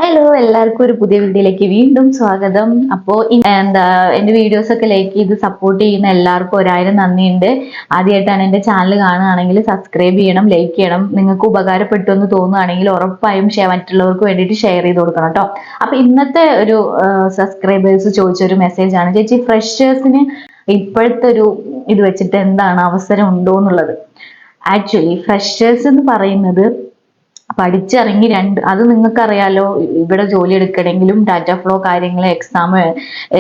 Hello, എല്ലാവർക്കും ഒരു പുതിയ വീഡിയോയിലേക്ക് വീണ്ടും സ്വാഗതം. അപ്പോൾ എന്റെ വീഡിയോസ് ഒക്കെ ലൈക്ക് ചെയ്ത് സപ്പോർട്ട് ചെയ്യുന്ന എല്ലാവർക്കും ഒരായിരം നന്ദിയുണ്ട്. ആദ്യമായിട്ടാണ് എന്റെ ചാനൽ കാണുകയാണെങ്കിൽ സബ്സ്ക്രൈബ് ചെയ്യണം, ലൈക്ക് ചെയ്യണം. നിങ്ങൾക്ക് ഉപകാരപ്പെട്ടു എന്ന് തോന്നുകയാണെങ്കിൽ ഉറപ്പായും മറ്റുള്ളവർക്ക് വേണ്ടിയിട്ട് ഷെയർ ചെയ്ത് കൊടുക്കണം കേട്ടോ. അപ്പൊ ഇന്നത്തെ ഒരു സബ്സ്ക്രൈബേഴ്സ് ചോദിച്ചൊരു മെസ്സേജ് ആണ്, ചേച്ചി ഫ്രഷേഴ്സിന് ഇപ്പോഴത്തെ ഒരു ഇത് വെച്ചിട്ട് എന്താണ് അവസരം ഉണ്ടോ എന്നുള്ളത്. ആക്ച്വലി ഫ്രഷേഴ്സ് എന്ന് പറയുന്നത് പഠിച്ചിറങ്ങി അത് നിങ്ങൾക്കറിയാലോ. ഇവിടെ ജോലി എടുക്കണമെങ്കിലും ഡാറ്റ ഫ്ലോ കാര്യങ്ങൾ, എക്സാം,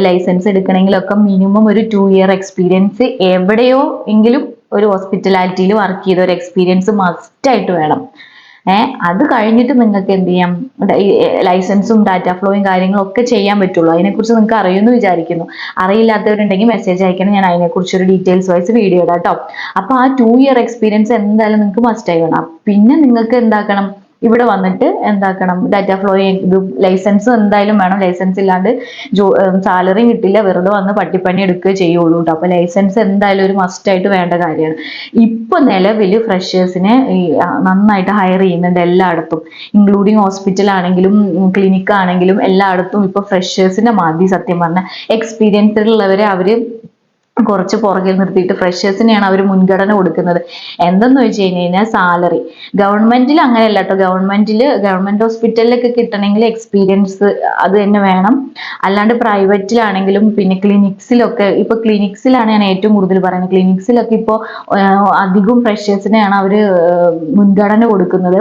ലൈസൻസ് എടുക്കണമെങ്കിലും ഒക്കെ മിനിമം ഒരു 2 ഇയർ എക്സ്പീരിയൻസ് എവിടെയോ എങ്കിലും ഒരു ഹോസ്പിറ്റാലിറ്റിയിൽ വർക്ക് ചെയ്ത ഒരു എക്സ്പീരിയൻസ് മസ്റ്റ് ആയിട്ട് വേണം. അത് കഴിഞ്ഞിട്ട് നിങ്ങൾക്ക് എന്ത് ചെയ്യാം, ലൈസൻസും ഡാറ്റ ഫ്ലോയും കാര്യങ്ങളും ഒക്കെ ചെയ്യാൻ പറ്റുള്ളൂ. അതിനെക്കുറിച്ച് നിങ്ങൾക്ക് അറിയുമെന്ന് വിചാരിക്കുന്നു. അറിയില്ലാത്തവരുണ്ടെങ്കിൽ മെസ്സേജ് അയക്കണം, ഞാൻ അതിനെക്കുറിച്ച് ഒരു ഡീറ്റെയിൽസ് വൈസ് വീഡിയോ ഇടാം കേട്ടോ. അപ്പൊ ആ 2 ഇയർ എക്സ്പീരിയൻസ് എന്തായാലും നിങ്ങൾക്ക് മസ്റ്റ് ആയി വേണം. പിന്നെ നിങ്ങൾക്ക് എന്താക്കണം, ഇവിടെ വന്നിട്ട് എന്താക്കണം, ഡാറ്റ ഫ്ലോ ഇത് ലൈസൻസ് എന്തായാലും വേണം. ലൈസൻസ് ഇല്ലാണ്ട് സാലറിയും കിട്ടില്ല, വെറുതെ വന്ന് പട്ടിപ്പണി എടുക്കുകയോ ചെയ്യുള്ളൂ കേട്ടോ. അപ്പൊ ലൈസൻസ് എന്തായാലും ഒരു മസ്റ്റ് ആയിട്ട് വേണ്ട കാര്യമാണ്. ഇപ്പൊ നിലവിൽ ഫ്രഷേഴ്സിനെ നന്നായിട്ട് ഹയർ ചെയ്യുന്നുണ്ട് എല്ലായിടത്തും, ഇൻക്ലൂഡിങ് ഹോസ്പിറ്റൽ ആണെങ്കിലും ക്ലിനിക്ക് ആണെങ്കിലും എല്ലായിടത്തും ഇപ്പൊ ഫ്രഷേഴ്സിന്റെ മതി. സത്യം പറഞ്ഞാൽ എക്സ്പീരിയൻസ് ഉള്ളവരെ അവര് കുറച്ച് പുറകിൽ നിർത്തിയിട്ട് ഫ്രഷേഴ്സിനെയാണ് അവർ മുൻഗണന കൊടുക്കുന്നത്. എന്തെന്ന് വെച്ച് കഴിഞ്ഞാൽ സാലറി ഗവൺമെന്റിൽ അങ്ങനെയല്ല കേട്ടോ. ഗവൺമെന്റ് ഹോസ്പിറ്റലിലൊക്കെ കിട്ടണമെങ്കിൽ എക്സ്പീരിയൻസ് അത് തന്നെ വേണം. അല്ലാണ്ട് പ്രൈവറ്റിലാണെങ്കിലും പിന്നെ ക്ലിനിക്സിലൊക്കെ, ഇപ്പൊ ക്ലിനിക്സിലാണ് ഞാൻ ഏറ്റവും കൂടുതൽ പറയുന്നത്. ക്ലിനിക്സിലൊക്കെ ഇപ്പോൾ അധികം ഫ്രഷേഴ്സിനെയാണ് അവര് മുൻഗണന കൊടുക്കുന്നത്,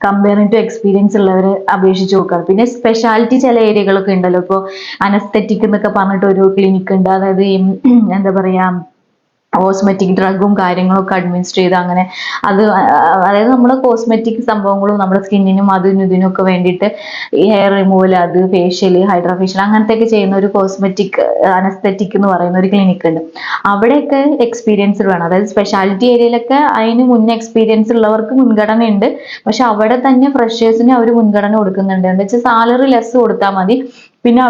കമ്പയറിംഗ് ടു എക്സ്പീരിയൻസ് ഉള്ളവരെ അപേക്ഷിച്ച് നോക്കുകയാണ്. പിന്നെ സ്പെഷ്യാലിറ്റി ചില ഏരിയകളൊക്കെ ഉണ്ടല്ലോ. ഇപ്പോൾ അനസ്തെറ്റിക് എന്നൊക്കെ പറഞ്ഞിട്ട് ഒരു ക്ലിനിക്ക് ഉണ്ട്. അതായത് എന്താ പറയാ, കോസ്മെറ്റിക് ഡ്രഗും കാര്യങ്ങളൊക്കെ അഡ്മിനിസ്റ്റർ ചെയ്ത് അങ്ങനെ അതായത് നമ്മുടെ കോസ്മെറ്റിക് സംഭവങ്ങളും നമ്മുടെ സ്കിന്നിനും ഇതിനും ഒക്കെ വേണ്ടിയിട്ട് ഈ ഹെയർ റിമൂവൽ, അത് ഫേഷ്യൽ, ഹൈഡ്രാഫേഷ്യൽ അങ്ങനത്തെ ഒക്കെ ചെയ്യുന്ന ഒരു കോസ്മെറ്റിക് അനസ്തെറ്റിക് എന്ന് പറയുന്ന ഒരു ക്ലിനിക്ക് ഉണ്ട്. അവിടെയൊക്കെ എക്സ്പീരിയൻസ് വേണം. അതായത് സ്പെഷ്യാലിറ്റി ഏരിയയിലൊക്കെ അതിന് മുന്നേ എക്സ്പീരിയൻസ് ഉള്ളവർക്ക് മുൻഗണന ഉണ്ട്. പക്ഷെ അവിടെ തന്നെ ഫ്രഷേഴ്സിന് അവർ മുൻഗണന കൊടുക്കുന്നുണ്ട്. എന്താ വെച്ചാൽ സാലറി ലെസ് കൊടുത്താൽ മതി. പിന്നെ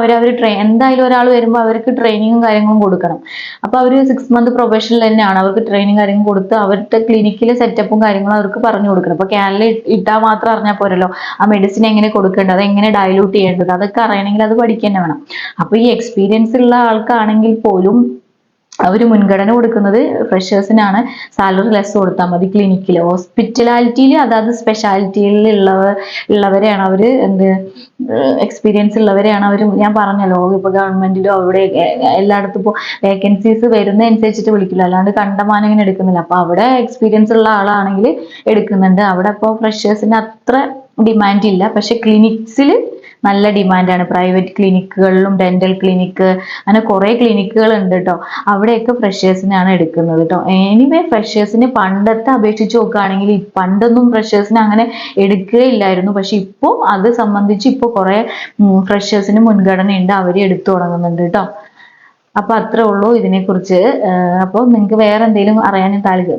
എന്തായാലും ഒരാൾ വരുമ്പോൾ അവർക്ക് ട്രെയിനിങ്ങും കാര്യങ്ങളും കൊടുക്കണം. അപ്പൊ അവർ 6 മന്ത് പ്രൊഫഷണൽ തന്നെയാണ്. അവർക്ക് ട്രെയിനിങ് കാര്യങ്ങൾ കൊടുത്ത് അവരുടെ ക്ലിനിക്കിലെ സെറ്റപ്പും കാര്യങ്ങളും അവർക്ക് പറഞ്ഞു കൊടുക്കണം. അപ്പൊ ക്യാനിൽ ഇട്ടാൽ മാത്രം അറിഞ്ഞാൽ പോരല്ലോ, ആ മെഡിസിൻ എങ്ങനെ കൊടുക്കേണ്ടത്, എങ്ങനെ ഡയലൂട്ട് ചെയ്യേണ്ടത്, അതൊക്കെ അറിയണമെങ്കിൽ അത് പഠിക്കാൻ വേണം. അപ്പൊ ഈ എക്സ്പീരിയൻസ് ഉള്ള ആൾക്കാണെങ്കിൽ പോലും അവര് മുൻഗണന കൊടുക്കുന്നത് ഫ്രഷേഴ്സിനാണ്. സാലറി ലെസ് കൊടുത്താൽ മതി. ക്ലിനിക്കിൽ, ഹോസ്പിറ്റാലിറ്റിയിൽ, അതായത് സ്പെഷ്യാലിറ്റിയിൽ ഉള്ളവരെയാണ് അവര് എക്സ്പീരിയൻസ് ഉള്ളവരെയാണ് അവർ, ഞാൻ പറഞ്ഞല്ലോ, ഇപ്പൊ ഗവൺമെന്റിലോ അവിടെ എല്ലായിടത്തും ഇപ്പോൾ വേക്കൻസീസ് വരുന്നതനുസരിച്ചിട്ട് വിളിക്കില്ല, അല്ലാണ്ട് കണ്ടമാനം ഇങ്ങനെ എടുക്കുന്നില്ല. അപ്പൊ അവിടെ എക്സ്പീരിയൻസ് ഉള്ള ആളാണെങ്കിൽ എടുക്കുന്നുണ്ട്. അവിടെ ഇപ്പോൾ ഫ്രഷേഴ്സിന് അത്ര ഡിമാൻഡ് ഇല്ല. പക്ഷെ ക്ലിനിക്സിൽ നല്ല ഡിമാൻഡാണ്. പ്രൈവറ്റ് ക്ലിനിക്കുകളിലും ഡെന്റൽ ക്ലിനിക്ക് അങ്ങനെ കുറെ ക്ലിനിക്കുകൾ ഉണ്ട് കേട്ടോ. അവിടെയൊക്കെ ഫ്രഷേഴ്സിനാണ് എടുക്കുന്നത് കേട്ടോ. എനിവേ ഫ്രഷേഴ്സിനെ പണ്ടത്തെ അപേക്ഷിച്ച് നോക്കുകയാണെങ്കിൽ പണ്ടൊന്നും ഫ്രഷേഴ്സിനെ അങ്ങനെ എടുക്കുകയില്ലായിരുന്നു. പക്ഷെ ഇപ്പോൾ അത് സംബന്ധിച്ച് ഇപ്പോൾ കുറെ ഫ്രഷേഴ്സിന് മുൻഗണനയുണ്ട്, അവരെ എടുത്തു തുടങ്ങുന്നുണ്ട് കേട്ടോ. അപ്പൊ അത്രേ ഉള്ളൂ ഇതിനെക്കുറിച്ച്. അപ്പോൾ നിങ്ങൾക്ക് വേറെ എന്തെങ്കിലും അറിയാൻ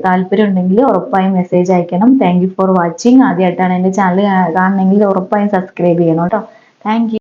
താല്പര്യം ഉണ്ടെങ്കിൽ ഉറപ്പായും മെസ്സേജ് അയക്കണം. Thank you for watching. ആദ്യമായിട്ടാണ് എൻ്റെ ചാനൽ കാണണമെങ്കിൽ ഉറപ്പായും സബ്സ്ക്രൈബ് ചെയ്യണം കേട്ടോ. Thank you.